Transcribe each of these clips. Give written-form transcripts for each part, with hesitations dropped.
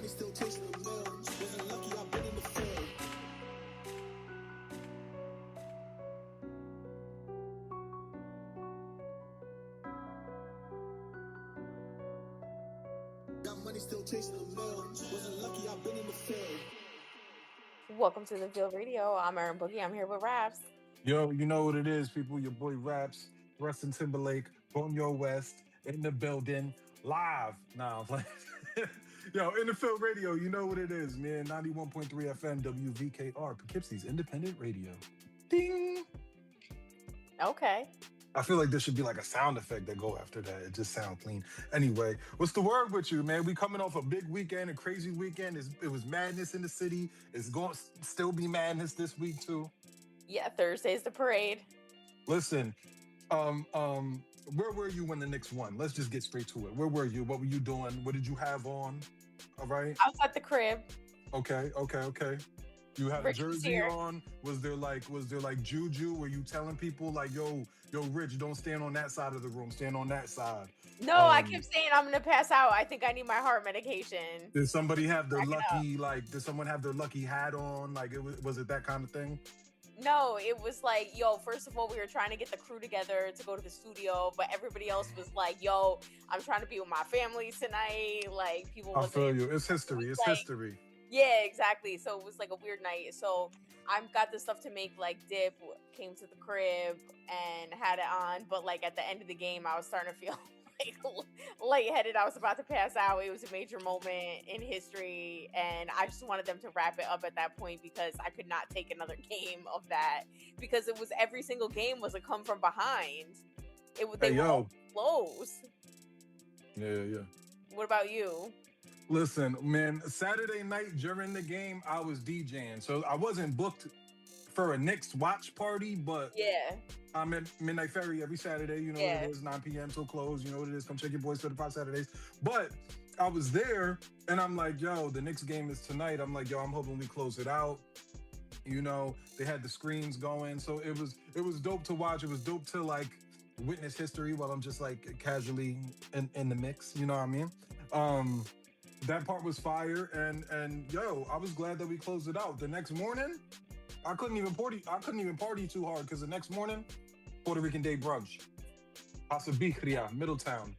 money still chasing the mill. Wasn't lucky, I've been in the field. Got money still chasing the mill. Wasn't lucky, I've been in the field. Welcome to the Field Radio. I'm Erin Boogie. I'm here with Rapz. Yo, you know what it is, people. Your boy Rapz, Rustin Timberlake, Bonyo West, in the building, live. Nah, I'm like, yo, in the Field Radio, you know what it is, man. 91.3 FM, WVKR, Poughkeepsie's independent radio. Ding! Okay. I feel like there should be like a sound effect that go after that. It just sound clean. Anyway, what's the word with you, man? We coming off a big weekend, a crazy weekend. It was madness in the city. It's going to still be madness this week too. Yeah, Thursday's the parade. Listen, where were you when the Knicks won? Let's just get straight to it. Where were you? What were you doing? What did you have on? All right. I was at the crib. Okay. You had Rich a was jersey here. on. Was there like juju? Were you telling people like, yo, Rich, don't stand on that side of the room. Stand on that side. No, I kept saying I'm gonna pass out. I think I need my heart medication. Did somebody have their Back it lucky did someone have their lucky hat on? Like was it that kind of thing? No, it was like, yo, first of all, we were trying to get the crew together to go to the studio, but everybody else was like, yo, I'm trying to be with my family tonight. Like, people I feel you. It's history. It's like, history. Yeah, exactly. So it was like a weird night. So I've got the stuff to make like dip, came to the crib and had it on. But like at the end of the game, I was starting to feel like lightheaded. I was about to pass out. It was a major moment in history. And I just wanted them to wrap it up at that point because I could not take another game of that. Because it was every single game was a come from behind. They were all close. Yeah. What about you? Listen, man, Saturday night during the game, I was DJing. So I wasn't booked for a Knicks watch party, but yeah, I'm at Midnight Ferry every Saturday. You know what it is, 9 p.m. till close. You know what it is. Come check your boys 35 Saturdays. But I was there, and I'm like, yo, the Knicks game is tonight. I'm like, yo, I'm hoping we close it out. You know, they had the screens going. So it was dope to watch. It was dope to, like, witness history while I'm just, like, casually in the mix. You know what I mean? That part was fire, and yo, I was glad that we closed it out. The next morning, I couldn't even party too hard because the next morning, Puerto Rican Day brunch, Asabihria, Middletown.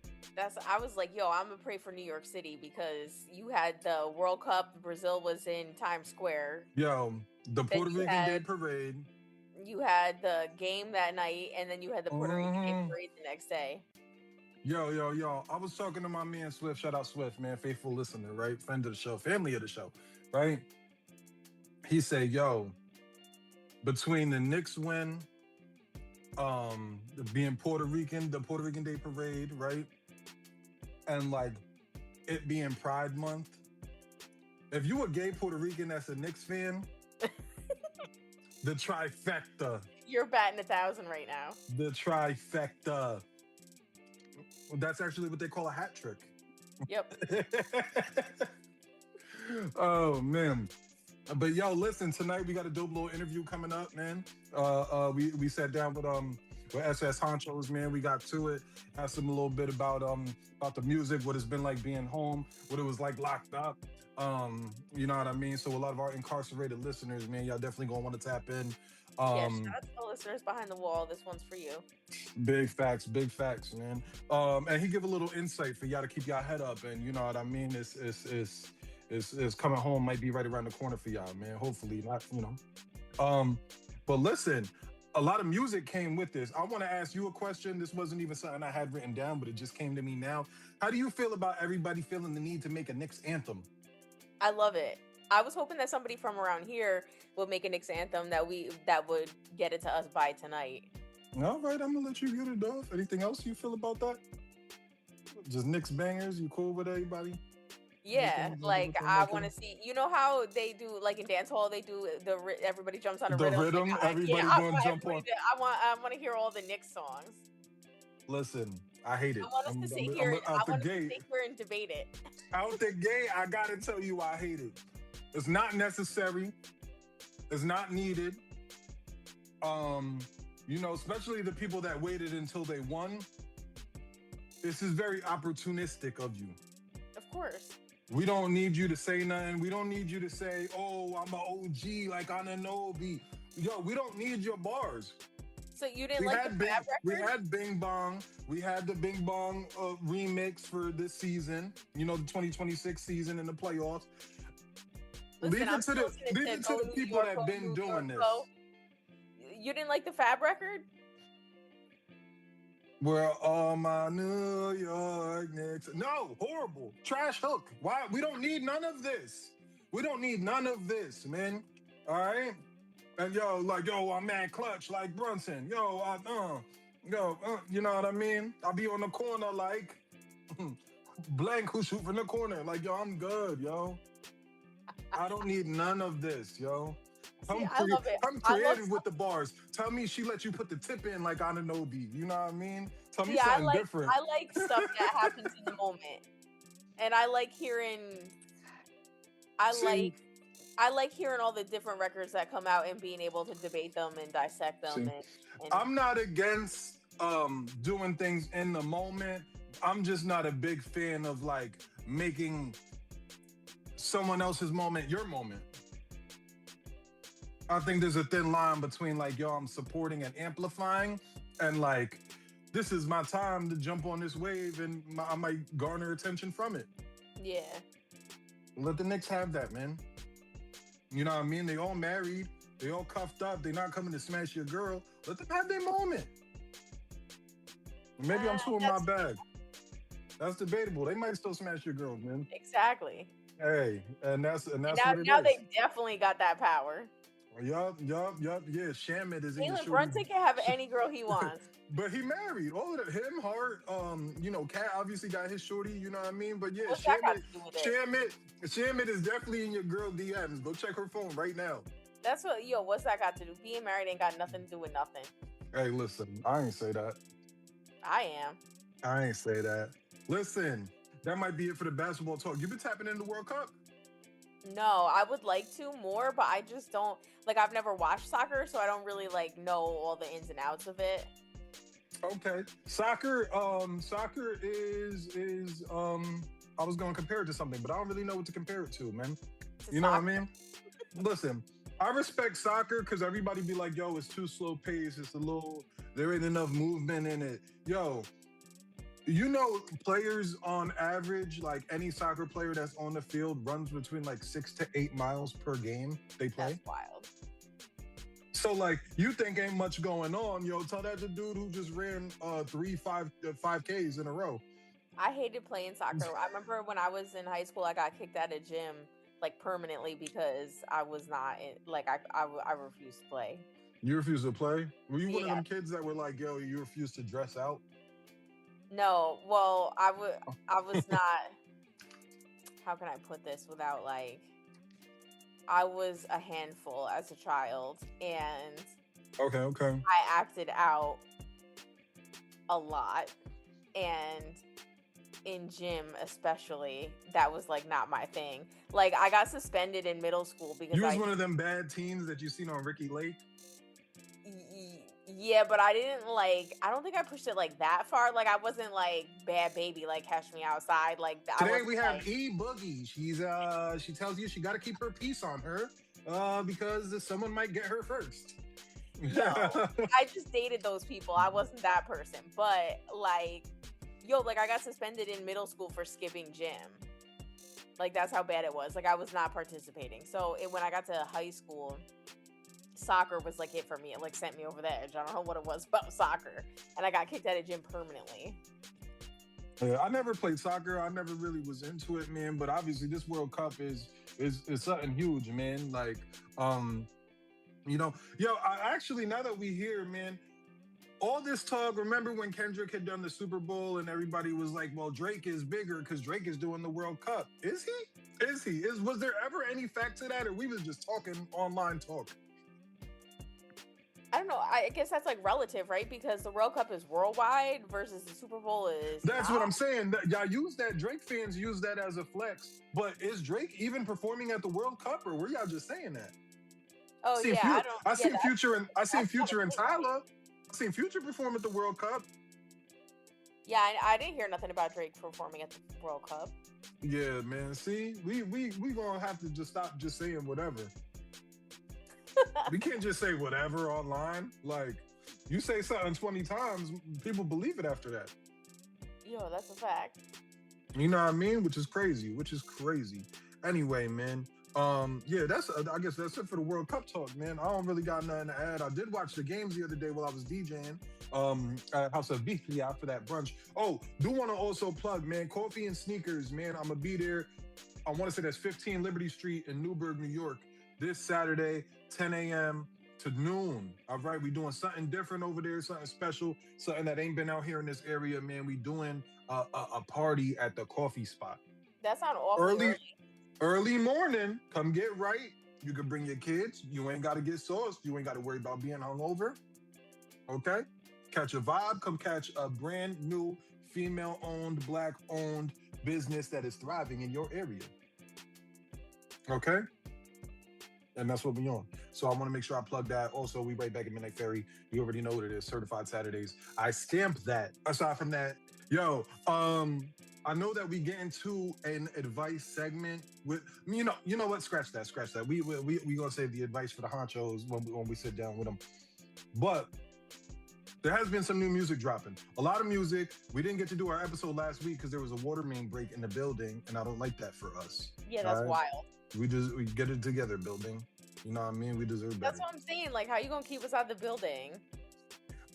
I was like, yo, I'm gonna pray for New York City because you had the World Cup. Brazil was in Times Square. Yo, the Puerto Rican Day parade. You had the game that night, and then you had the Puerto Rican Day parade the next day. Yo. I was talking to my man Swift. Shout out Swift, man. Faithful listener, right? Friend of the show, family of the show, right? He said, yo, between the Knicks win, being Puerto Rican, the Puerto Rican Day parade, right? And like it being Pride Month. If you a gay Puerto Rican that's a Knicks fan, the trifecta. You're batting 1,000 right now. The trifecta. That's actually what they call a hat trick. Yep. Oh man. But yo, listen, tonight we got a dope little interview coming up, man. We sat down with SS Honchos, man. We got to it. Asked them a little bit about the music, what it's been like being home, what it was like locked up. You know what I mean? So a lot of our incarcerated listeners, man, y'all definitely gonna want to tap in. Yeah, shout out to the listeners behind the wall. This one's for you. Big facts, man. And he give a little insight for y'all to keep y'all head up, and you know what I mean? It's coming home might be right around the corner for y'all, man. Hopefully not, you know. But listen, a lot of music came with this. I want to ask you a question. This wasn't even something I had written down, but it just came to me now. How do you feel about everybody feeling the need to make a Knicks anthem? I love it. I was hoping that somebody from around here would make a Knicks anthem that would get it to us by tonight. All right, I'm gonna let you get it off. Anything else you feel about that? Just Knicks bangers? You cool with everybody? Yeah, like I want to see. You know how they do, like in dance hall, they do everybody jumps on a rhythm. Like, everybody gonna jump on. I want to hear all the Knicks songs. Listen, I hate it. I want us to sit here. I want us to sit here and debate it. Out the gate, I gotta tell you, I hate it. It's not necessary. It's not needed. You know, especially the people that waited until they won. This is very opportunistic of you. Of course. We don't need you to say nothing. We don't need you to say, "Oh, I'm an OG like Ananobi." Yo, we don't need your bars. So you didn't like the Fab record? We had Bing Bong. We had the Bing Bong remix for this season. You know, the 2026 season in the playoffs. Listen, leave it to the people that have been doing this. You didn't like the Fab record? We're all my New York Knicks. No, horrible. Trash hook. Why? We don't need none of this. We don't need none of this, man. All right? And yo, I'm mad clutch like Brunson. You know what I mean? I'll be on the corner like blank who shoot from the corner. Like, yo, I'm good, yo. I don't need none of this, yo. I'm creative with the bars. Tell me she let you put the tip in like Ananobi. You know what I mean? Tell me something different. I like stuff that happens in the moment. And I like hearing I like hearing all the different records that come out and being able to debate them and dissect them. And I'm not against doing things in the moment. I'm just not a big fan of like making someone else's moment your moment. I think there's a thin line between like, yo, I'm supporting and amplifying, and like, this is my time to jump on this wave and I might garner attention from it. Yeah. Let the Knicks have that, man. You know what I mean? They all married. They all cuffed up. They're not coming to smash your girl. Let them have their moment. Maybe I'm too in my bag. That's debatable. They might still smash your girl, man. Exactly. Hey, and that's what it now is. They definitely got that power. Yup. Yeah, Shamit is in Jalen Brunson can have any girl he wants. But he married. All of him, Hart, Kat obviously got his shorty, you know what I mean? But yeah, Shamit is definitely in your girl DMs. Go check her phone right now. That's what's that got to do? Being married ain't got nothing to do with nothing. Hey, listen, I ain't say that. I am. I ain't say that. Listen, that might be it for the basketball talk. You been tapping into the World Cup? No, I would like to more, but I just don't, like, I've never watched soccer, so I don't really, like, know all the ins and outs of it. Okay. Soccer is I was going to compare it to something, but I don't really know what to compare it to, man. You know what I mean? Listen, I respect soccer because everybody be like, yo, it's too slow paced. There ain't enough movement in it. Yo, you know, players on average, like any soccer player that's on the field runs between like 6 to 8 miles per game they play. That's wild. So like, you think ain't much going on, yo, tell that the dude who just ran 5Ks in a row. I hated playing soccer. I remember when I was in high school, I got kicked out of gym like permanently because I was not I refused to play. You refused to play? Were you one of them kids that were like, yo, you refused to dress out? No, well, I was not, how can I put this without like, I was a handful as a child, and okay. I acted out a lot, and in gym especially, that was like not my thing. Like, I got suspended in middle school because you was one of them bad teens that you seen on Ricky Lake. Yeah, but I don't think I pushed it like that far. Like, I wasn't like Bad Baby, like Catch Me Outside. Like, today we have E Boogie. She tells you she got to keep her peace on her because someone might get her first. Yo, I just dated those people. I wasn't that person. But like, I got suspended in middle school for skipping gym. Like, that's how bad it was. Like, I was not participating. So when I got to high school, soccer was like it for me. It like sent me over the edge. I don't know what it was about soccer, and I got kicked out of gym permanently. Yeah, I never played soccer. I never really was into it, man. But obviously, this World Cup is something huge, man. Like, I actually, now that we here, man, all this talk. Remember when Kendrick had done the Super Bowl and everybody was like, "Well, Drake is bigger because Drake is doing the World Cup." Is he? Was there ever any fact to that, or we was just talking online talk? I don't know. I guess that's like relative, right? Because the World Cup is worldwide versus the Super Bowl is. That's what I'm saying. Y'all use that. Drake fans use that as a flex. But is Drake even performing at the World Cup, or were y'all just saying that? Oh yeah, I seen Future and Tyler. I seen Future perform at the World Cup. Yeah, I didn't hear nothing about Drake performing at the World Cup. Yeah, man. See, we gonna have to just stop just saying whatever. We can't just say whatever online. Like, you say something 20 times, people believe it after that. Yo, that's a fact. You know what I mean? Which is crazy. Anyway, man. Yeah, that's I guess that's it for the World Cup talk, man. I don't really got nothing to add. I did watch the games the other day while I was DJing. At House of Beefy after that brunch. Oh, do want to also plug, man, Coffee and Sneakers, man. I'm gonna be there. I want to say that's 15 Liberty Street in Newburgh, New York, this Saturday, 10 a.m. to noon. All right, we doing something different over there, something special, something that ain't been out here in this area, man. We doing a party at the coffee spot. That sounds awfully early morning. Come get right. You can bring your kids. You ain't got to get sauced. You ain't got to worry about being hungover. Okay? Catch a vibe. Come catch a brand new female-owned, Black-owned business that is thriving in your area. Okay? And that's what we on. So I want to make sure I plug that. Also, we right back at Midnight Ferry. You already know what it is. Certified Saturdays. I stamped that. Aside from that, yo, I know that we get into an advice segment with, you know what? Scratch that. We gonna save the advice for the honchos when we sit down with them. But there has been some new music dropping. A lot of music. We didn't get to do our episode last week because there was a water main break in the building, and I don't like that for us. Yeah, that's wild. We get it together, building. You know what I mean? We deserve better. That's what I'm saying. Like, how you gonna keep us out the building?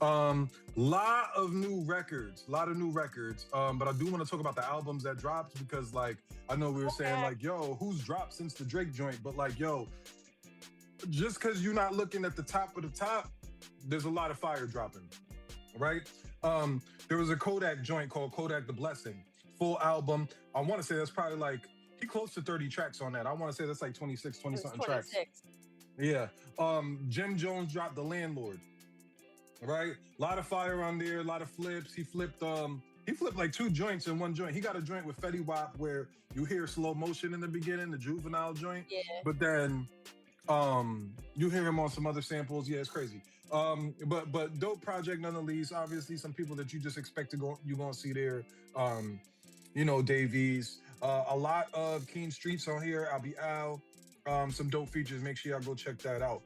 Lot of new records. But I do want to talk about the albums that dropped because, like, I know we were saying, like, yo, who's dropped since the Drake joint? But, like, yo, just because you're not looking at the top of the top, there's a lot of fire dropping, right? There was a Kodak joint called Kodak the Blessing, full album. I want to say that's probably like, he close to 30 tracks on that. I want to say that's like 20 something tracks. Yeah. Jim Jones dropped The Landlord, right? A lot of fire on there, a lot of flips. He flipped like 2 joints in one joint. He got a joint with Fetty Wap where you hear slow motion in the beginning, the Juvenile joint. Yeah. But then you hear him on some other samples. Yeah, it's crazy. But dope project nonetheless. Obviously, some people that you just expect you're gonna see there. Davies. A lot of Keen Streets on here. I'll be out. Some dope features. Make sure y'all go check that out.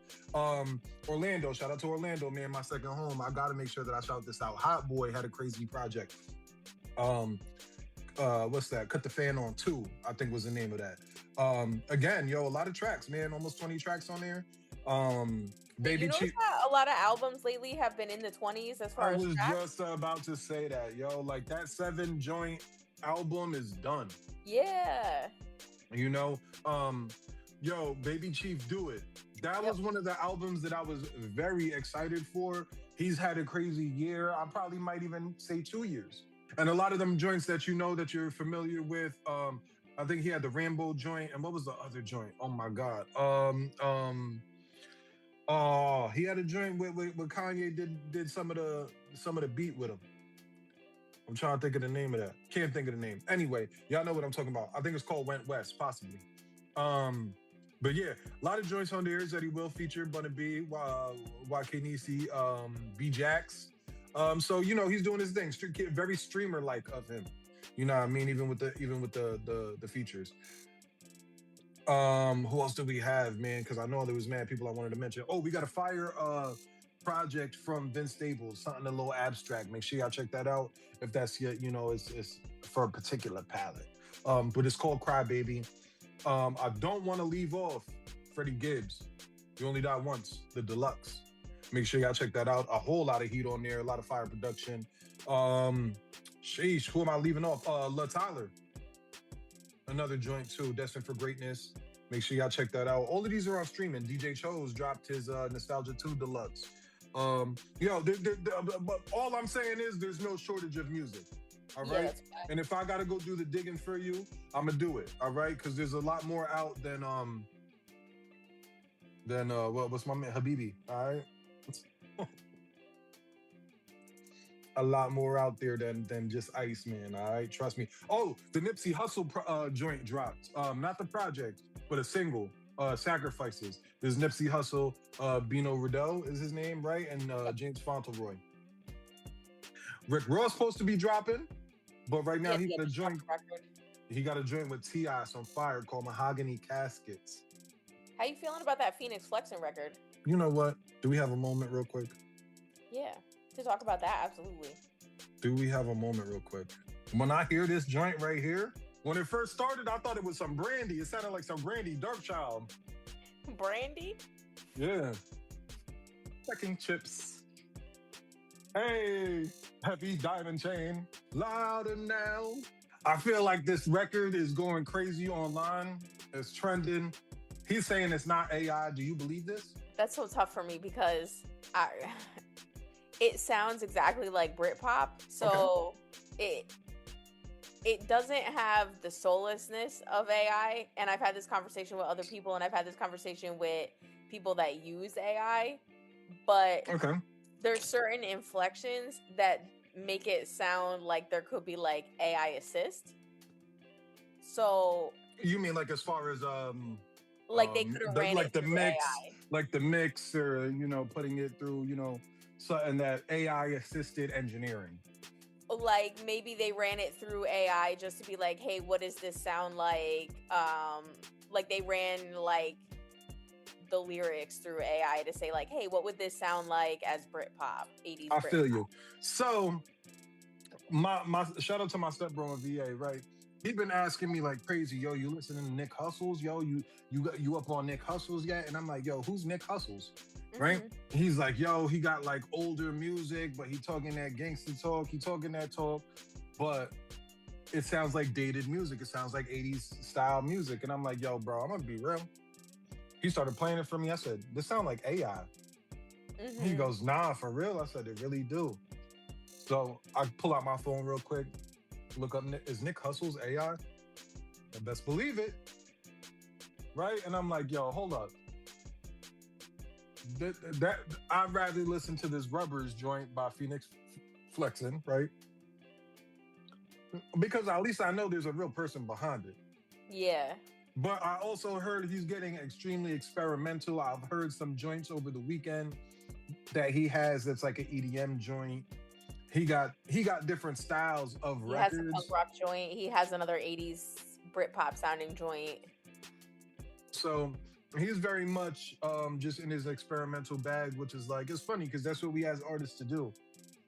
Orlando. Shout out to Orlando, man. My second home. I gotta make sure that I shout this out. Hotboii had a crazy project. What's that? Cut the Fan on 2, I think was the name of that. Again, yo, a lot of tracks, man. Almost 20 tracks on there. Baby Chief. A lot of albums lately have been in the 20s as far as tracks. I was just about to say that, yo. Like, that 7 joint album is done. Yeah. BabyChiefDoIt. That was one of the albums that I was very excited for. He's had a crazy year. I probably might even say 2 years. And a lot of them joints that that you're familiar with. I think he had the Rambo joint. And what was the other joint? Oh my God. He had a joint with Kanye did some of the beat with him. I'm trying to think of the name of that. Can't think of the name. Anyway, y'all know what I'm talking about. I think it's called Went West, possibly. But yeah, a lot of joints on there that he will feature Bunny B, Wakenisi, B-Jax. So he's doing his thing. Very streamer-like of him. You know what I mean? Even with the features. Who else do we have, man? Because I know there was mad people I wanted to mention. Oh, we got a fire project from Vince Staples, something a little abstract. Make sure y'all check that out if that's it's for a particular palette. But it's called Cry Baby. I don't want to leave off Freddie Gibbs. You Only Die Once, the deluxe. Make sure y'all check that out. A whole lot of heat on there, a lot of fire production. Sheesh, who am I leaving off? Luh Tyler. Another joint too, Destined for Greatness. Make sure y'all check that out. All of these are on streaming. DJ Chose dropped his Nostalgia 2 Deluxe. But all I'm saying is there's no shortage of music. All right. Yeah, and if I gotta go do the digging for you, I'm gonna do it. All right, because there's a lot more out than what's my man Habibi. All right. A lot more out there than just Ice Man. All right, trust me. Oh, the Nipsey Hussle joint dropped. Not the project, but a single. Sacrifices. There's Nipsey Hussle, Bino Rideau is his name, right? And James Fauntleroy. Rick Ross supposed to be dropping, but right now he got a joint. He got a joint with T.I. on fire called Mahogany Caskets. How you feeling about that Fenix Flexin record? You know what? Do we have a moment real quick? Yeah, to talk about that, absolutely. Do we have a moment real quick? When I hear this joint right here, when it first started, I thought it was some Brandy. It sounded like some Brandy Darkchild. Brandy? Yeah. Second chips. Hey, heavy diamond chain. Louder now. I feel like this record is going crazy online. It's trending. He's saying it's not AI. Do you believe this? That's so tough for me because it sounds exactly like Britpop. So it doesn't have the soullessness of AI. And I've had this conversation with other people, and I've had this conversation with people that use AI. But there's certain inflections that make it sound like there could be like AI assist. So you mean like as far as like they could have ran like it the through mix, AI. like the mix, or putting it through something that AI assisted engineering. Like maybe they ran it through AI just to be like, hey, what does this sound like? Like they ran like the lyrics through AI to say like, hey, what would this sound like as Britpop, 80s I Britpop? feel you. So my shout out to my stepbro in VA, right? He been asking me like crazy, yo, you listening to Nick Hustles? Yo, you up on Nick Hustles yet? And I'm like, yo, who's Nick Hustles? Right? He's like, yo, he got like older music, but he talking that gangster talk, he talking that talk, but it sounds like dated music. It sounds like 80s style music. And I'm like, yo, bro, I'm gonna be real. He started playing it for me. I said, this sound like AI. He goes, nah, for real? I said, it really do. So I pull out my phone real quick, look up, is Nick Hustle's AI? I best believe it. Right? And I'm like, yo, hold up. That I'd rather listen to this Rubberz joint by Fenix Flexin, right? Because at least I know there's a real person behind it. Yeah. But I also heard he's getting extremely experimental. I've heard some joints over the weekend that he has that's like an EDM joint. He got different styles of records. He has a punk rock joint. He has another 80s Britpop sounding joint. So he's very much just in his experimental bag, which is like, it's funny because that's what we as artists to do.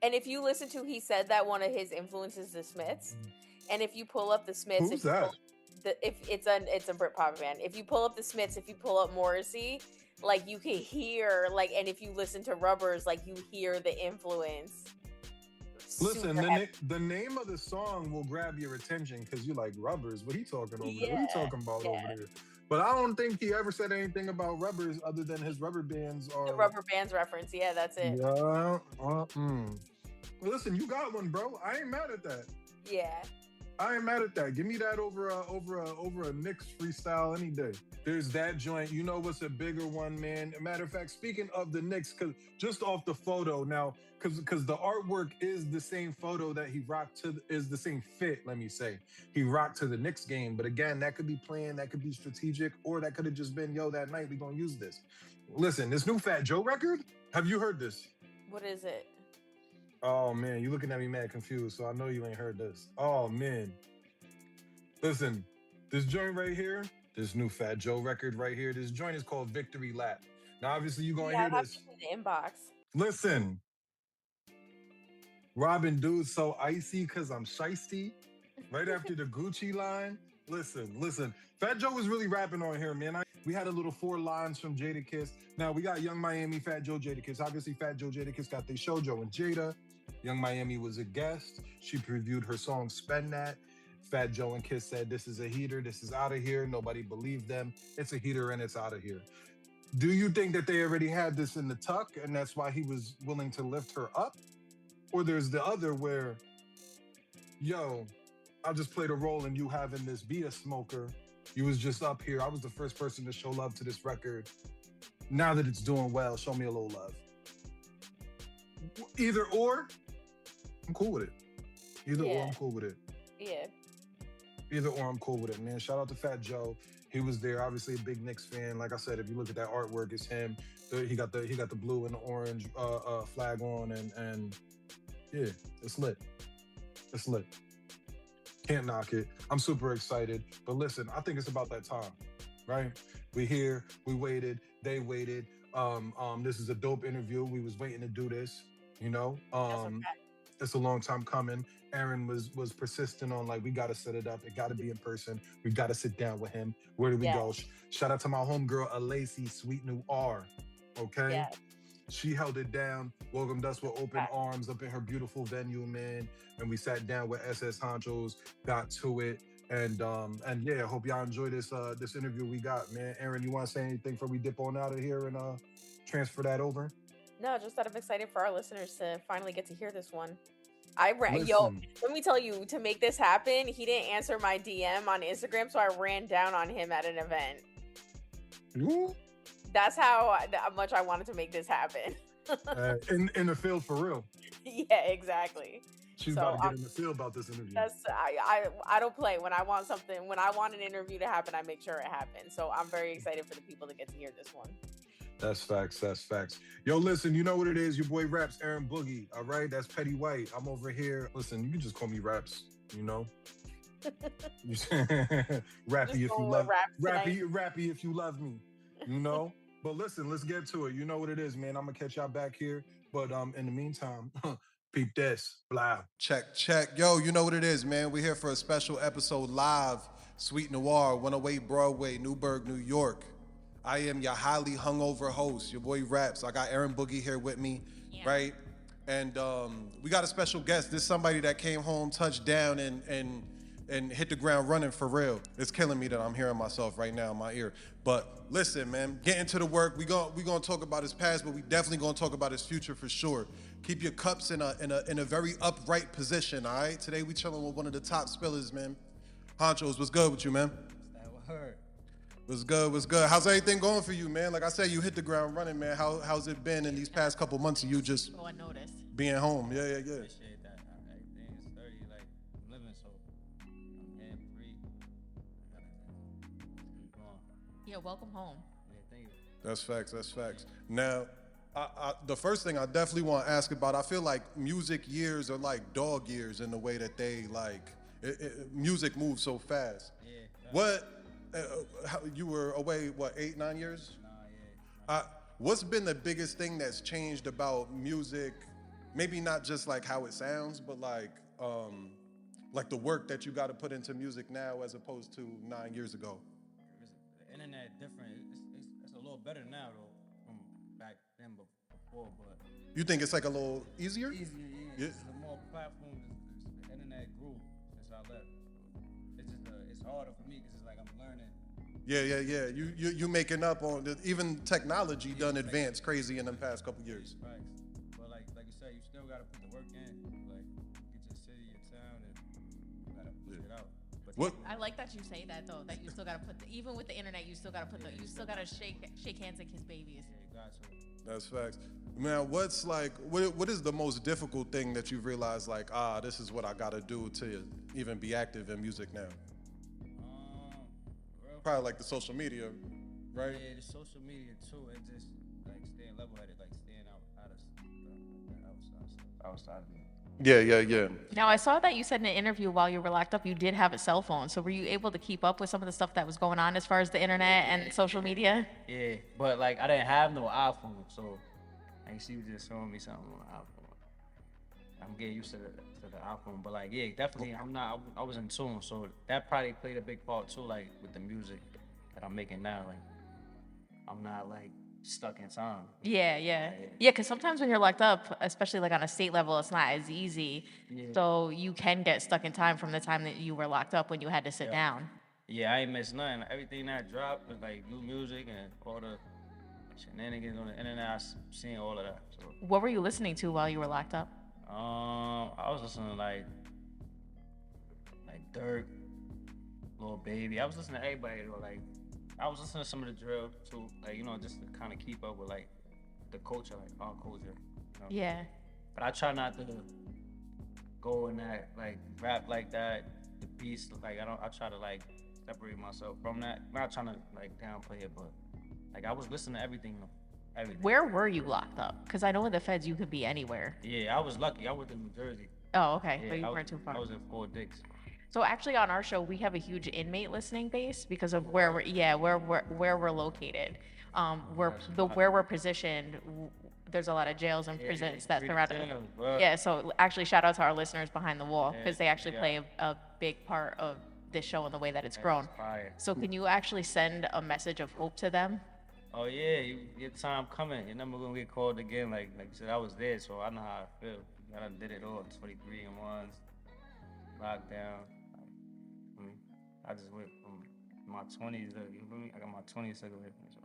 And if you listen to, he said that one of his influences is the Smiths. And if you pull up the Smiths, who's that? It's a Britpop band. If you pull up the Smiths, if you pull up Morrissey, like you can hear like, and if you listen to Rubberz, like you hear the influence. Listen, the name of the song will grab your attention because you're like, Rubberz, what he talking over there? What he talking about over there? But I don't think he ever said anything about Rubberz other than his rubber bands are... The rubber bands reference, yeah, that's it. Yeah. Listen, you got one, bro. I ain't mad at that. Yeah. I ain't mad at that. Give me that over a Knicks freestyle any day. There's that joint. You know what's a bigger one, man? Matter of fact, speaking of the Knicks, because just off the photo now, because the artwork is the same photo that he rocked to, is the same fit, let me say. He rocked to the Knicks game. But again, that could be planned, that could be strategic, or that could have just been, yo, that night we gonna use this. Listen, this new Fat Joe record, have you heard this? What is it? Oh, man, you looking at me mad confused, so I know you ain't heard this. Oh, man. Listen, this joint right here, this new Fat Joe record right here, this joint is called Victory Lap. Now, obviously, you're going to hear this. In the inbox. Listen. Robin, dude, so icy because I'm shiesty. Right after the Gucci line. Listen. Fat Joe was really rapping on here, man. We had a little 4 lines from Jadakiss. Now, we got Young Miami, Fat Joe, Jadakiss. Obviously, Fat Joe, Jadakiss got their show, Joe and Jada. Young Miami was a guest. She previewed her song, Spend That. Fat Joe and Kiss said, this is a heater. This is out of here. Nobody believed them. It's a heater and it's out of here. Do you think that they already had this in the tuck and that's why he was willing to lift her up? Or there's the other where, yo, I just played a role in you having this be a smoker. You was just up here. I was the first person to show love to this record. Now that it's doing well, show me a little love. Either or, I'm cool with it. Either or, I'm cool with it. Yeah. Either or, I'm cool with it, man. Shout out to Fat Joe. He was there, obviously a big Knicks fan. Like I said, if you look at that artwork, it's him. He got the blue and the orange flag on, and yeah, it's lit. It's lit. Can't knock it. I'm super excited. But listen, I think it's about that time, right? We here, we waited, they waited. This is a dope interview. We was waiting to do this, you know. That's okay. It's a long time coming. Erin was persistent on like we gotta set it up. It gotta be in person. We gotta sit down with him. Where do we go? Shout out to my homegirl Alacy, Sweet New R. Okay. Yeah. She held it down, welcomed us with open arms up in her beautiful venue, man. And we sat down with SS Honchos, got to it. And yeah, I hope y'all enjoy this this interview we got, man. Erin, you want to say anything before we dip on out of here and transfer that over? No, just that I'm excited for our listeners to finally get to hear this one. Let me tell you, to make this happen, he didn't answer my DM on Instagram, so I ran down on him at an event. Ooh. That's how much I wanted to make this happen. In the field for real. Yeah, exactly. She's about to get in the field about this interview. I don't play. When I want something, when I want an interview to happen, I make sure it happens. So I'm very excited for the people to get to hear this one. That's facts. That's facts. Yo, listen, you know what it is. Your boy Rapz, Erin Boogie. All right, that's Petty White. I'm over here. Listen, you can just call me Rapz. You know. Rappy if you love. Rappy if you love me. You know. But listen, let's get to it. You know what it is, man. I'm gonna catch y'all back here. But in the meantime, peep this. Blah. Check. Yo, you know what it is, man. We're here for a special episode live. Sweet Noir, 108 Broadway, Newburgh, New York. I am your highly hungover host, your boy Rapz. I got Erin Boogie here with me, right? And we got a special guest. This is somebody that came home, touched down, and hit the ground running for real. It's killing me that I'm hearing myself right now in my ear. But listen, man, get into the work. We gonna talk about his past, but we definitely gonna talk about his future for sure. Keep your cups in a very upright position, all right? Today we chilling with one of the top spillers, man. Honchos, what's good with you, man? That word. What's good? How's everything going for you, man? Like I said, you hit the ground running, man. How's it been in these past couple months of you just being home? Yeah. Appreciate that. Everything is 30, like, I'm living, so I'm here free. Keep going. Yeah, welcome home. Yeah, thank you. That's facts. Now, the first thing I definitely want to ask about, I feel like music years are like dog years in the way that they, like, music moves so fast. Yeah. You were away, 8, 9 years? Nah, yeah. What's been the biggest thing that's changed about music? Maybe not just like how it sounds, but like the work that you got to put into music now as opposed to 9 years ago. The internet different. It's a little better now though from back then before, but you think it's like a little easier? Easier, yeah. The more platforms, the internet grew since I left. It's harder for me because it's like I'm learning. Yeah. You making up on even technology done advanced crazy in the past couple years. Right. But like you said, you still gotta put the work in. Like get your city, your town, and you gotta push it out. But What? I like that you say that though. That you still gotta put even with the internet, you still gotta put you still gotta shake hands and kiss babies. Yeah, you got to. That's facts. Man, what is the most difficult thing that you've realized like, this is what I gotta do to even be active in music now? Probably like the social media, right? Yeah, the social media too. It just like staying level-headed, like staying out of outside of it. Yeah. Now I saw that you said in an interview while you were locked up, you did have a cell phone. So were you able to keep up with some of the stuff that was going on as far as the internet and social media? Yeah, but like I didn't have no iPhone, so like she was just showing me something on the iPhone. I'm getting used to the iPhone, but like yeah, definitely I was in tune, so that probably played a big part too, like with the music that I'm making now. Like I'm not like stuck in time. Yeah. Because sometimes when you're locked up, especially like on a state level, it's not as easy. Yeah. So you can get stuck in time from the time that you were locked up when you had to sit down. Yeah, I ain't missed nothing. Everything that dropped was like new music and all the shenanigans on the internet. I seen all of that. So. What were you listening to while you were locked up? I was listening to like Dirk, Lil Baby. I was listening to everybody though. Like I was listening to some of the drill too. Like just to kind of keep up with like the culture, like our culture. Yeah. But I try not to go in that like rap like that. The beats like I try to like separate myself from that. I'm not trying to like downplay it, but like I was listening to everything. Where were you locked up? Because I know in the feds you could be anywhere. Yeah, I was lucky. I was in New Jersey. Oh, okay. Yeah, but you weren't too far. I was in Fort Dix. So actually, on our show, we have a huge inmate listening base because of where we're located. Where we're positioned. There's a lot of jails and prisons that surround it. Yeah. So actually, shout out to our listeners behind the wall because they actually play a big part of this show and the way that it's grown. So can you actually send a message of hope to them? Oh yeah, your time coming. You're never gonna get called again. Like you said, I was there, so I know how I feel. I done did it all. 23 and ones, lockdown. I just went from my 20s. You feel me? I got my 20s took away from me. So,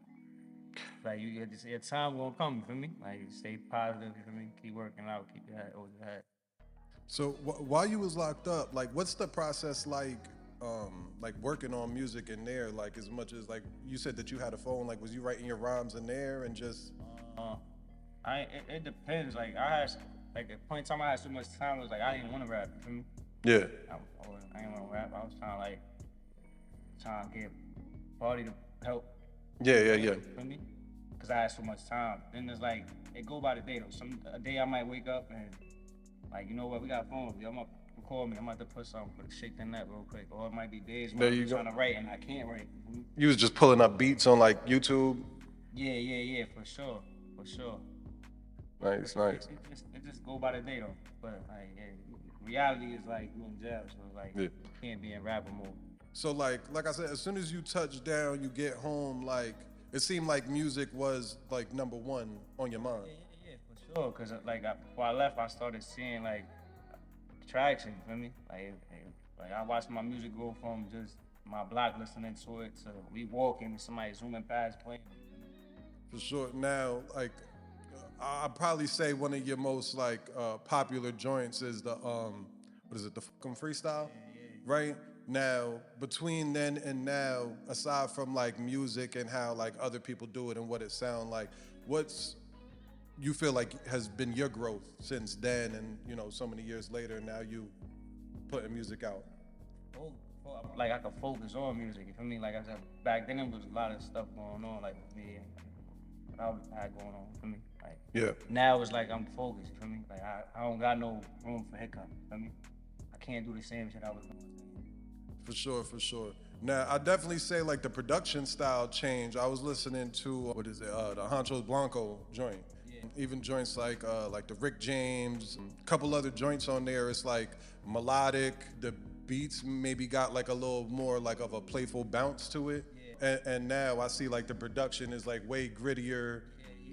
like your time gonna come. You feel me? Like you stay positive. You feel me? Keep working out. Keep your head over your head. So while you was locked up, like, what's the process like working on music in there? Like, as much as like you said that you had a phone, like, was you writing your rhymes in there and just? It depends. Like I had, like at point in time I had so much time. It was like I didn't want to rap. You feel me? Yeah. I didn't want to rap. I was trying to get Party to help. Yeah. You feel me? Because I had so much time. Then it's like it go by the day though. A day I might wake up and like, you know what, we got phones. I'm gonna call me. I'm about to put something for the shake the net real quick. Or it might be days where I'm trying to write and I can't write. You was just pulling up beats on like YouTube. Yeah, for sure. Nice. It just go by the day though. But like, reality is like you in jail, so like you can't be in rapper mode. So like I said, as soon as you touch down, you get home, like it seemed like music was like number one on your mind. Yeah, for sure. Cause like before I left, I started seeing like traction. You feel me? Like I watched my music go from just my block listening to it to we walking, somebody zooming past playing. For sure. Now, like, I'd probably say one of your most like popular joints is the what is it? The fucking freestyle, right? Now, between then and now, aside from like music and how like other people do it and what it sound like, what's you feel like has been your growth since then and so many years later now you putting music out? Like I could focus on music, you feel me? Like I said, back then there was a lot of stuff going on like with me and what I had going on, you feel me? Like now it's like I'm focused, you feel me? Like I don't got no room for hiccup, you feel me? I can't do the same shit I was doing. For sure. Now, I definitely say like the production style changed. I was listening to, the Honchos Blanco joint. Yeah. Even joints like the Rick James, a couple other joints on there. It's like melodic. The beats maybe got like a little more like of a playful bounce to it. Yeah. And now I see like the production is like way grittier,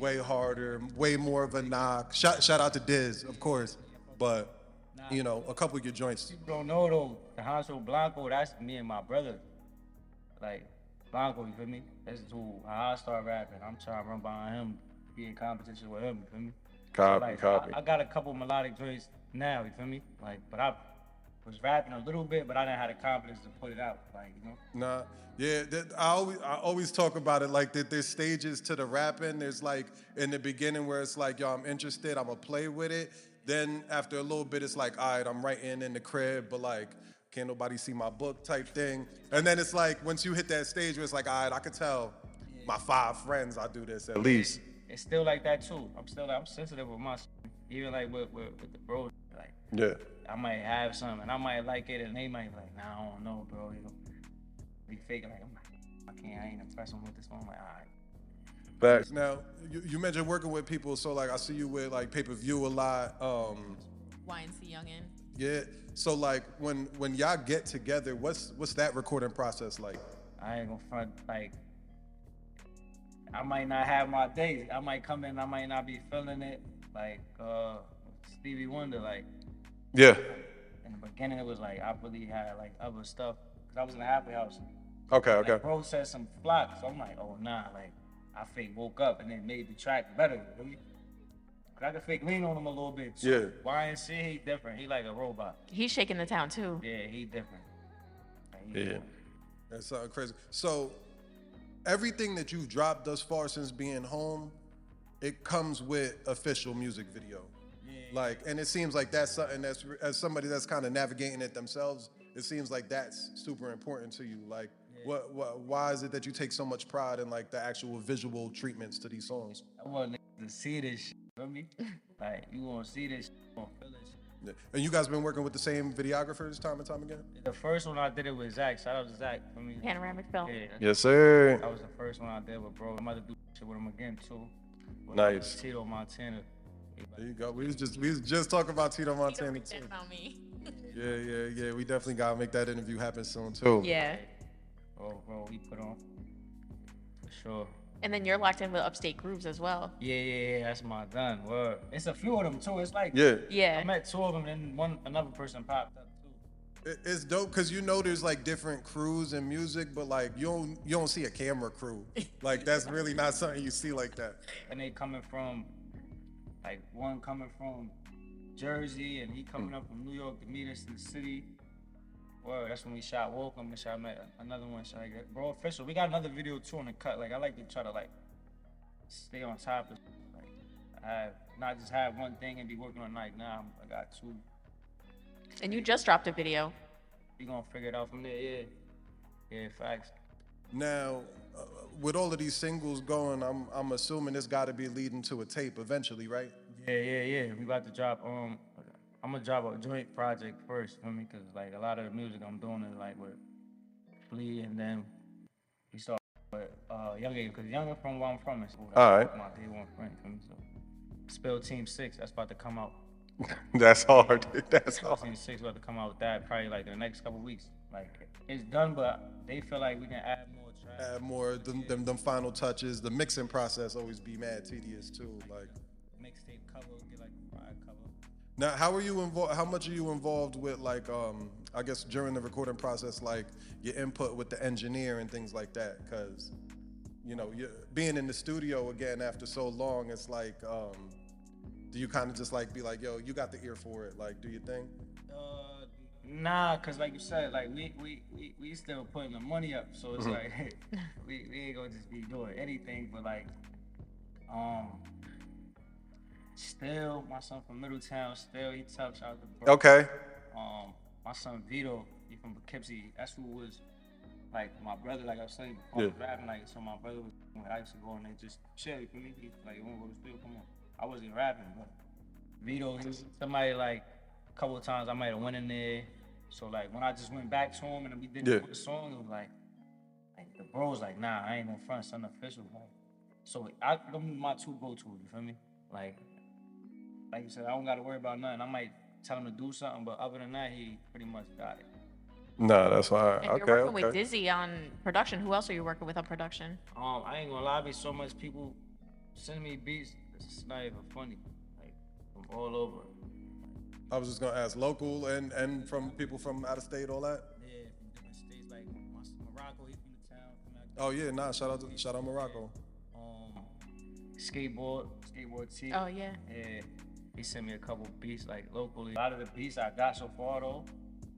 way harder, way more of a knock. Shout out to Diz, of course, but a couple of your joints. People don't know though, the Honcho Blanco, that's me and my brother. Like, Blanco, you feel me? That's how I start rapping. I'm trying to run behind him, be in competition with him, you feel me? Copy. I got a couple melodic joints now, you feel me? Like, but I was rapping a little bit, but I didn't have the confidence to put it out, like, Nah, yeah, I always talk about it like that. There's stages to the rapping. There's like in the beginning where it's like, yo, I'm interested, I'm gonna play with it. Then after a little bit, it's like, all right, I'm writing in the crib, but like, can't nobody see my book type thing. And then it's like, once you hit that stage where it's like, all right, I could tell my 5 friends I do this at least. It's still like that too. I'm sensitive with my shit. Even like with the bros, like I might have something and I might like it and they might be like, nah, I don't know, bro. Be faking like, I ain't impressed with this one. I'm like, all right. But now, you mentioned working with people, so like I see you with like pay-per-view a lot. YNC Youngin. Yeah. So like when y'all get together, what's that recording process like? I ain't gonna front, like I might not have my days. I might come in, I might not be feeling it. Like Stevie Wonder, like in the beginning it was like I really had like other stuff because I was in a happy house. Okay. Bro said some flock, so I'm like, oh nah, like I fake woke up and then made the track better. Really? Cause I could fake lean on him a little bit. So YNC, he different. He like a robot. He's shaking the town too. Yeah, he different. Like, That's something crazy. So everything that you've dropped thus far since being home, it comes with official music video. Like, and it seems like that's something that's, as somebody that's kind of navigating it themselves, it seems like that's super important to you. Like, why is it that you take so much pride in like the actual visual treatments to these songs? I want niggas to see this shit, feel me? Like, you wanna see this shit, you wanna feel this shit. Yeah. And you guys been working with the same videographers time and time again? The first one I did it with Zach. Shout out to Zach for me. Panoramic film. Yeah, Yes, sir. that was the first one I did with bro. I'm about to do shit with him again too. With, Nice. Tito Montana. There you go. We was just talking about Tito Montana too. Pretend about me. Yeah. We definitely gotta make that interview happen soon too. Yeah. Bro, we put on for sure. And then you're locked in with Upstate Grooves as well. Yeah, that's my done. Word. It's a few of them too. It's like Yeah. I met two of them, and another person popped up too. It's dope because you know there's like different crews in music, but like you don't see a camera crew. Like that's really not something you see like that. And they coming from, like one coming from Jersey, and he coming up from New York to meet us in the city. Word, that's when we shot Welcome, and I met another one. So like, bro, official. We got another video too on the cut. Like I like to try to like stay on top of like I have not just have one thing and be working on night. Now I got two. And you just dropped a video. We gonna figure it out from there. Yeah, facts. Now, with all of these singles going, I'm assuming it's got to be leading to a tape eventually, right? Yeah. We about to drop. I'm gonna drop a joint project first, for me, cause like a lot of the music I'm doing is like with Flea, and then we start with Young, cause Young from where I'm from is all right. My day one friend, for me, so Spill Team 6, that's about to come out. That's hard. That's Spill hard. Team 6 about to come out with that probably like the next couple weeks. Like it's done, but they feel like we can add more tracks. Add more them final touches. The mixing process always be mad tedious too. Like Mixtape cover, get like a 5 cover. now, how are you involved? How much are you involved with like I guess during the recording process, like your input with the engineer and things like that? Because you know, being in the studio again after so long, it's like, do you kind of just like be like, yo, you got the ear for it? Like, do you think? Nah, cause like you said, like we still putting the money up, so it's like we ain't gonna just be doing anything, but like still my son from Middletown, still he tough, shout out to bro. Okay. My son Vito, he from Poughkeepsie, that's who was like my brother, like I was saying, I was rapping, like so my brother was when I used to go and they just chill for me, he like, you wanna go to the studio, come on. I wasn't rapping, but Vito, he was somebody like a couple of times I might have went in there. So like when I just went back to him and we did the song, it was like the bro was like, nah, I ain't gonna front, something official. Like, so them my two go-tos, you feel me? Like you said, I don't gotta worry about nothing. I might tell him to do something, but other than that, he pretty much got it. No, that's fine. And you're working with Dizzy on production. Who else are you working with on production? I ain't gonna lie, be so much people send me beats. It's not even funny. Like from all over. I was just gonna ask, local and from people from out of state, all that. Yeah, from different states. Like Morocco, he's from the town. Oh yeah, nah. Shout out Morocco. Skateboard T. Oh yeah. Yeah, he sent me a couple beats like locally. A lot of the beats I got so far though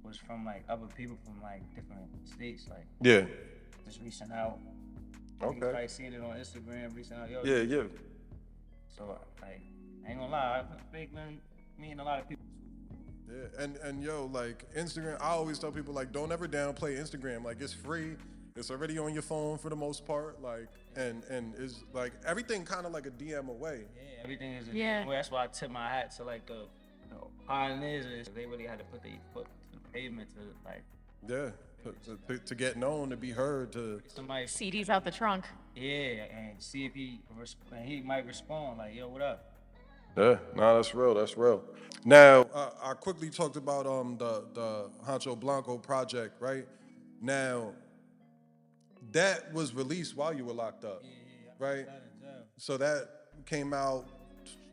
was from like other people from like different states. Like just reaching out. Okay. You probably seeing it on Instagram, reaching out. Yo, Yeah. So like, I ain't gonna lie, I've been meeting a lot of people. Yeah, and yo, like Instagram, I always tell people like, don't ever downplay Instagram. Like it's free, it's already on your phone for the most part. Like and it's like everything kind of like a DM away. Yeah, everything is a DM away. That's why I tip my hat to like the pioneers. They really had to put their foot to the pavement to like. To get known, to be heard, to somebody CDs out the trunk. Yeah, and see if he might respond like, yo, what up? Yeah, no, that's real. That's real. Now, I quickly talked about the Honcho Blanco project, right? Now, that was released while you were locked up, right? So that came out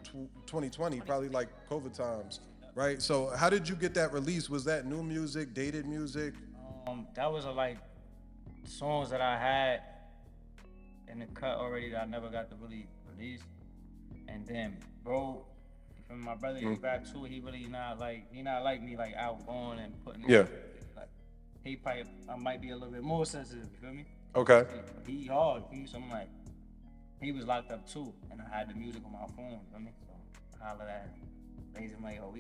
2020, probably like COVID times, right? So how did you get that release? Was that new music, dated music? That was like songs that I had in the cut already that I never got to really release. And then, bro, from my brother, he rap too. He really not like me like outgoing and putting. Like he probably I might be a little bit more sensitive. You feel me? Okay. He hard. So I'm like, he was locked up too, and I had the music on my phone. You feel me? So I hollered at him. I'm like, oh,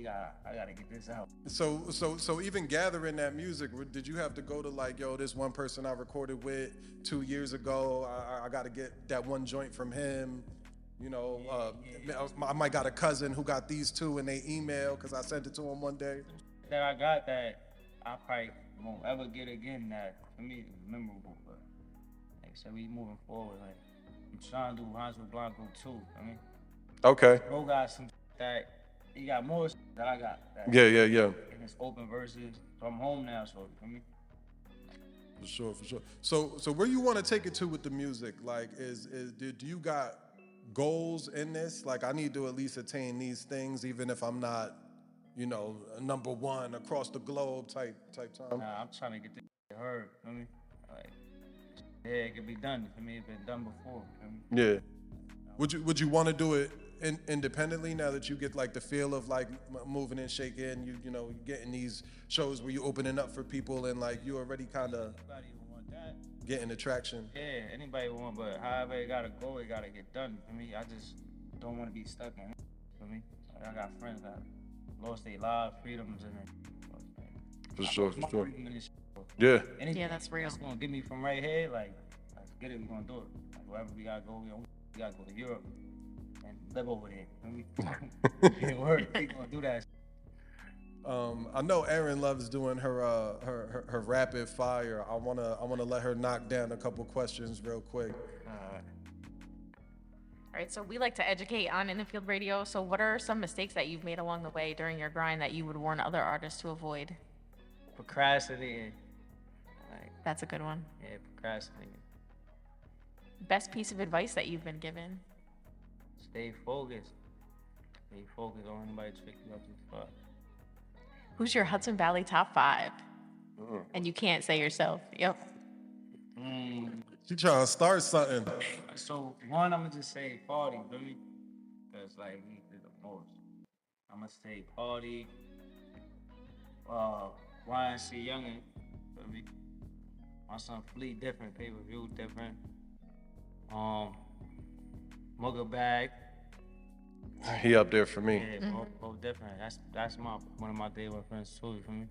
I gotta get this out. So even gathering that music, did you have to go to like, yo, this one person I recorded with 2 years ago, I gotta get that one joint from him? You know, I might got a cousin who got these two in their email because I sent it to him one day. That I got that I probably won't ever get again. That for me is memorable. But like I said, we moving forward. Like I'm trying to do Hansel Blanco too. I mean, Okay. bro got some that he got more that I got. That Yeah. And it's open verses. So I'm home now. So I mean. For sure. So where you want to take it to with the music? Like, do you got goals in this? Like, I need to at least attain these things, even if I'm not, you know, number one across the globe type time. Nah, I'm trying to get this heard. I mean, like, yeah, it can be done. For me, it's been done before. Yeah. Would you want to do it independently now that you get like the feel of like moving and shaking? You know, getting these shows where you opening up for people and like you already kind of getting the traction. Yeah, anybody want, but however it gotta go, it gotta get done. For me, I just don't want to be stuck in it. For me, like, I got friends that lost their lives, freedoms, and For sure. Yeah. Yeah, that's real. It's gonna get me from right here. Like, let's get it. We gonna do it. Like, wherever we gotta go, we gotta go to Europe and live over there. For me, we gonna do that. I know Erin loves doing her rapid fire. I wanna let her knock down a couple questions real quick. All right, so we like to educate on In the Field Radio. So what are some mistakes that you've made along the way during your grind that you would warn other artists to avoid? Procrastinating. Like, That's a good one. yeah, procrastinating. Best piece of advice that you've been given? Stay focused. Stay focused. Don't anybody trick you up too far. Who's your Hudson Valley top 5? And you can't say yourself. Yep. She trying to start something. So one, I'm gonna just say Party, feel me? Cause like he did the most. I'm gonna say Party. Ryan C. Youngin, feel me? My son Fleet different, pay-per-view different. Mugger Bag. He up there for me. Yeah, both different. That's one of my day one friends too, you feel me?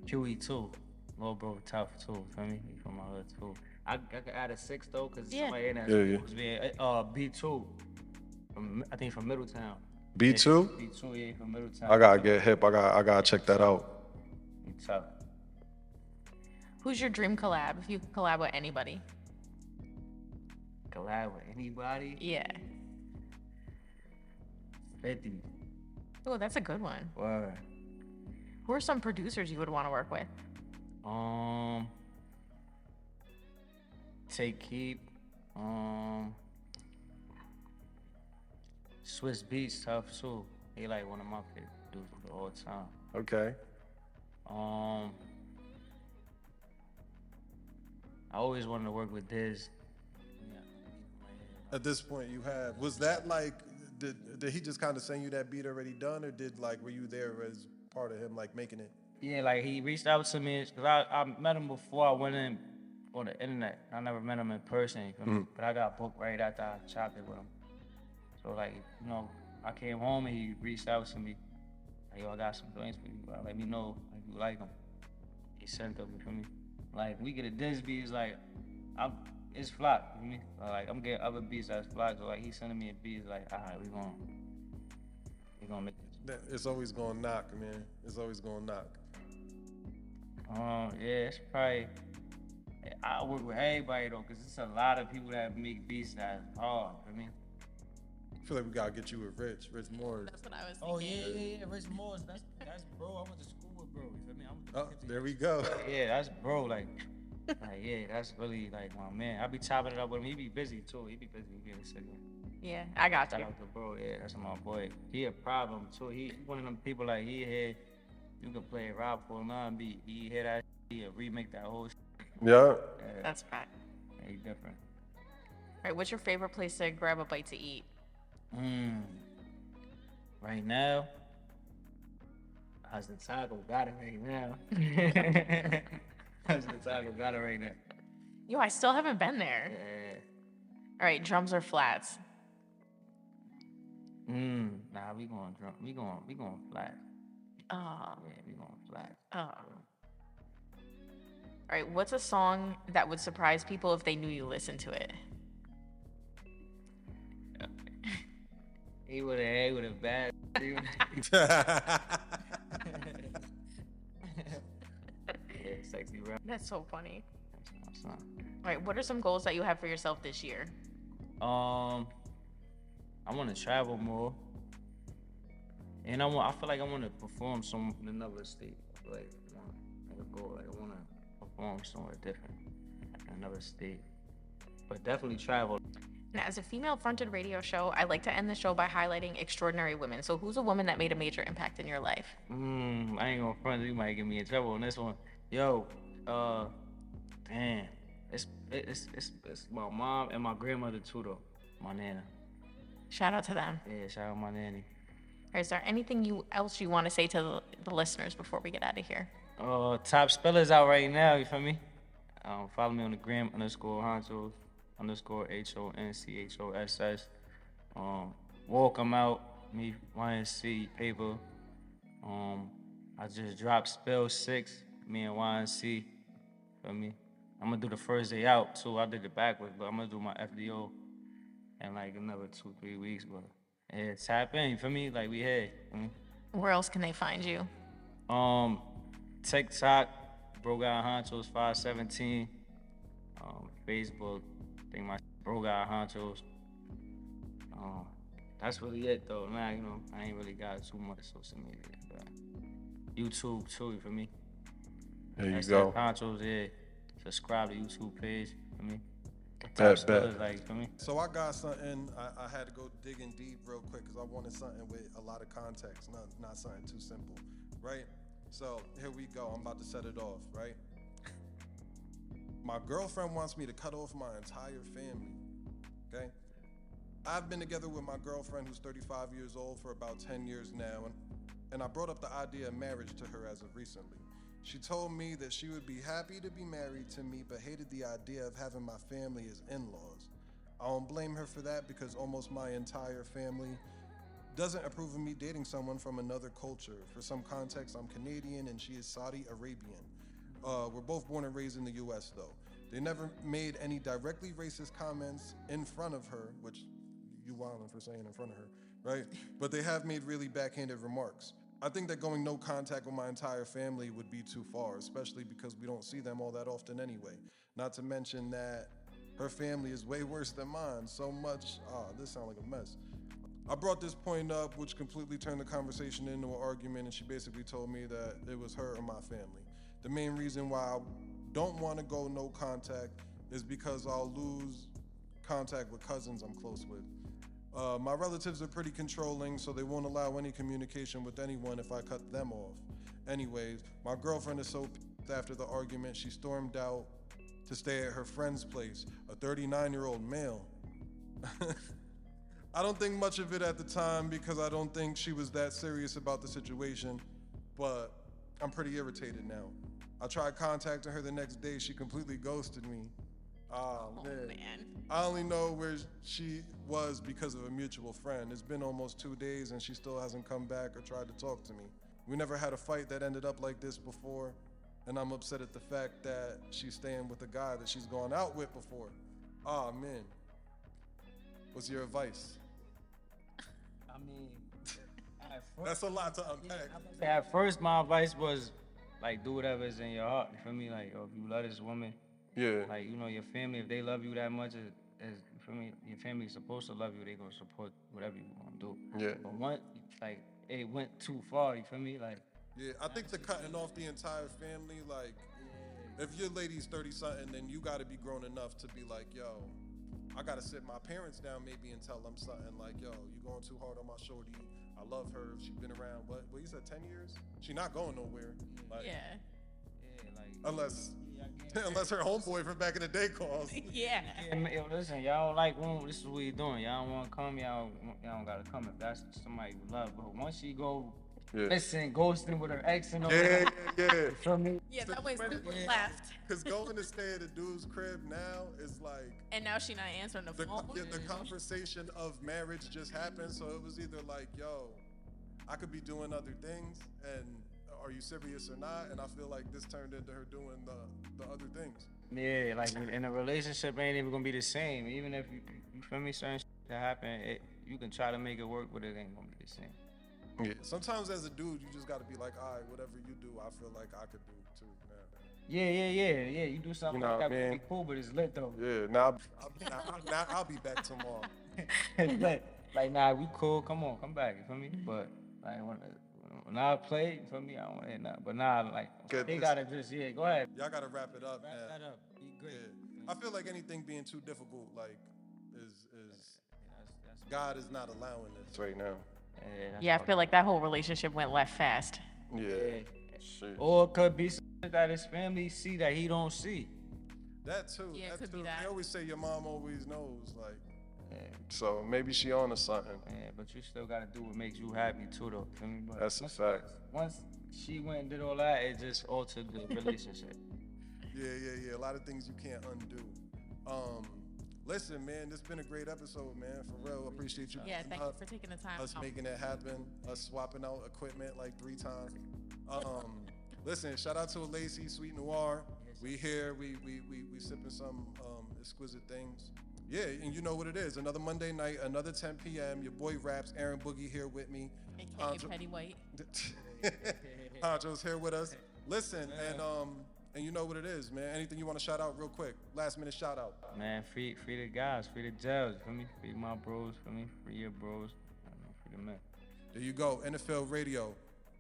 QE too. Little bro tough too, you feel me? He from my hood too. I could add a 6 though, cause somebody in there was being B2. I think from Middletown. B2? Yeah, B2, yeah, from Middletown. I gotta get hip. I gotta check that out. He tough. Who's your dream collab if you could collab with anybody? Collab with anybody? Yeah. 50. Oh, that's a good one. Word. Who are some producers you would want to work with? Take Keep. Swiss Beats tough too. He like one of my favorite dudes of all time. Okay. I always wanted to work with Diz. At this point, you have. Was that like? Did he just kind of send you that beat already done, or were you there as part of him like making it? Yeah, like he reached out to me because I met him before I went in on the internet. I never met him in person, you feel me? But I got booked right after I chopped it with him. So like, you know, I came home and he reached out to me. Like, yo, I got some joints for you, bro. Let me know if you like them. He sent them, you feel me? Like, we get a Diz beat, it's like, it's flop, you feel me? Like, I'm getting other beats that's flop, so like, he sending me a beat, it's like, all right, we gonna make this. It's always gonna knock, man. It's always gonna knock. Yeah, it's probably, I work with everybody though, cause it's a lot of people that make beats that's hard, you know what I mean? I feel like we gotta get you with Rich Moore. That's what I was thinking. Yeah, Rich Morris, that's bro. I went to school with bro. You feel me? Oh, there we go. Yeah, that's bro. Like, yeah, that's really like my man. I be chopping it up with him. He be busy too. He be busy. He getting sick. Yeah, I got Shout you. out to bro. Yeah, that's my boy. He a problem too. He one of them people like he here. You can play rap for an R&B. He hear that. He'll remake that whole. Yeah. That's fact. Yeah, he different. All right, what's your favorite place to grab a bite to eat? Right now, Hudson Taco got it right now. Hudson Taco got it right now. Yo, I still haven't been there. Yeah. All right, drums or flats? Nah, we going drum. We going flat. Oh. Yeah, we going flat. Oh. All right, what's a song that would surprise people if they knew you listened to it? He with a bad. Yeah, sexy rap. That's so funny. That's my son. All right, what are some goals that you have for yourself this year? I want to travel more, and I feel like I want to perform some in another state. I feel like I want to go. Like I want to perform somewhere different, like another state. But definitely travel. Now, as a female-fronted radio show, I like to end the show by highlighting extraordinary women. So, who's a woman that made a major impact in your life? I ain't gonna front. You might get me in trouble on this one. Yo, damn, it's my mom and my grandmother too though. My nana. Shout out to them. Yeah, shout out my nanny. All right, is there anything else you want to say to the listeners before we get out of here? Top spellers out right now. You feel me? Follow me on the gram _Honchos _HONCHOSS. Walk 'em out. Me YNC paper. I just dropped Spell 6. Me and YNC. Feel me? I'm gonna do the first day out too. I did it backwards, but I'm gonna do my FDO in like another 2-3 weeks. But yeah, tap in. You feel me? Like we here. Where else can they find you? TikTok, Bro Guy Honchos 517. Facebook, I think my Bro Guy Honchos. That's really it though. Nah, you know, I ain't really got too much social media. But YouTube too, for me. There you SS go. Honchos, yeah. Subscribe to YouTube page, for me. Bet. Like, for me. So I got something, I had to go digging deep real quick because I wanted something with a lot of context, not something too simple, right? So here we go, I'm about to set it off, right? My girlfriend wants me to cut off my entire family, okay? I've been together with my girlfriend who's 35 years old for about 10 years now, and I brought up the idea of marriage to her as of recently. She told me that she would be happy to be married to me, but hated the idea of having my family as in-laws. I don't blame her for that because almost my entire family doesn't approve of me dating someone from another culture. For some context, I'm Canadian and she is Saudi Arabian. We're both born and raised in the US though. They never made any directly racist comments in front of her, which you wildin' for saying in front of her, right? But they have made really backhanded remarks. I think that going no contact with my entire family would be too far, especially because we don't see them all that often anyway. Not to mention that her family is way worse than mine. So much, this sounds like a mess. I brought this point up, which completely turned the conversation into an argument, and she basically told me that it was her or my family. The main reason why I don't want to go no contact is because I'll lose contact with cousins I'm close with. My relatives are pretty controlling, so they won't allow any communication with anyone if I cut them off. Anyways, my girlfriend is so pissed after the argument, she stormed out to stay at her friend's place, a 39-year-old male. I don't think much of it at the time because I don't think she was that serious about the situation, but I'm pretty irritated now. I tried contacting her the next day, she completely ghosted me. Oh man. I only know where she was because of a mutual friend. It's been almost 2 days and she still hasn't come back or tried to talk to me. We never had a fight that ended up like this before, and I'm upset at the fact that she's staying with a guy that she's gone out with before. Oh man. What's your advice? I mean, that's a lot to unpack. At first, my advice was, like, do whatever is in your heart. You feel me? Like, yo, if you love this woman, yeah. Like, you know, your family, if they love you that much, as you feel me, your family is supposed to love you, they gonna support whatever you wanna do. Yeah. But once, like, it went too far, you feel me? Like, yeah, I think the cutting off the entire family, like, if your lady's 30-something, then you gotta be grown enough to be like, yo, I gotta sit my parents down maybe and tell them something like, yo, you going too hard on my shorty. I love her. She's been around, what you said, 10 years? She not going nowhere. Like, Yeah. like, unless her homeboy from back in the day calls. Yeah. Yo, listen, y'all don't like when this is what you doing. Y'all don't want to come, y'all don't gotta come if that's somebody you love. But once she go, listen, ghosting with her ex and all that. Yeah. From me. Yeah, that way super left. Because going to stay at a dude's crib now is like. And now she not answering the phone. The conversation of marriage just happened, so it was either like, yo, I could be doing other things, and are you serious or not? And I feel like this turned into her doing the other things. Yeah, like in a relationship, ain't even gonna be the same. Even if you feel me, certain shit that happen, you can try to make it work, but it ain't gonna be the same. Yeah. Sometimes as a dude, you just gotta be like, all right, whatever you do, I feel like I could do too. Yeah. You do something You know like what that, I would mean? be cool, but it's lit though. Yeah. Now I'll be back tomorrow. It's lit. Like, nah, we cool. Come on, come back. You feel me? But like when I play, you feel me? I don't want to hear nothing. But nah, like they gotta just go ahead. Y'all gotta wrap it up, man. Wrap that up. Be great. Yeah. I feel like anything being too difficult, like, is That's God is not allowing this right now. Yeah, I feel like that whole relationship went left fast. Yeah. Shit. Or it could be something that his family see that he don't see. That too. Yeah, it that could too. be that. They always say your mom always knows, like. Yeah. So maybe she on to something. Yeah, but you still gotta do what makes you happy too, though. Feel me? But That's a fact. Once she went and did all that, it just altered the relationship. Yeah. A lot of things you can't undo. Listen, man, this has been a great episode, man. For real, appreciate you. Yeah, thank you for taking the time. Us making it happen. Us swapping out equipment like 3 times. Listen, shout out to Lacey, Sweet Noir. We here. We sipping some exquisite things. Yeah, and you know what it is. Another Monday night, another 10 p.m. Your boy Rapz, Erin Boogie here with me. AKA Petty White. Honcho's here with us. Listen, and you know what it is, man. Anything you want to shout out real quick? Last minute shout out. Man, free the guys, free the jails, feel me? Free my bros, feel me? Free your bros, free the men. There you go. NFL Radio,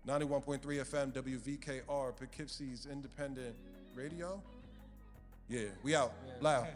91.3 FM, WVKR, Poughkeepsie's independent radio. Yeah, we out. Loud.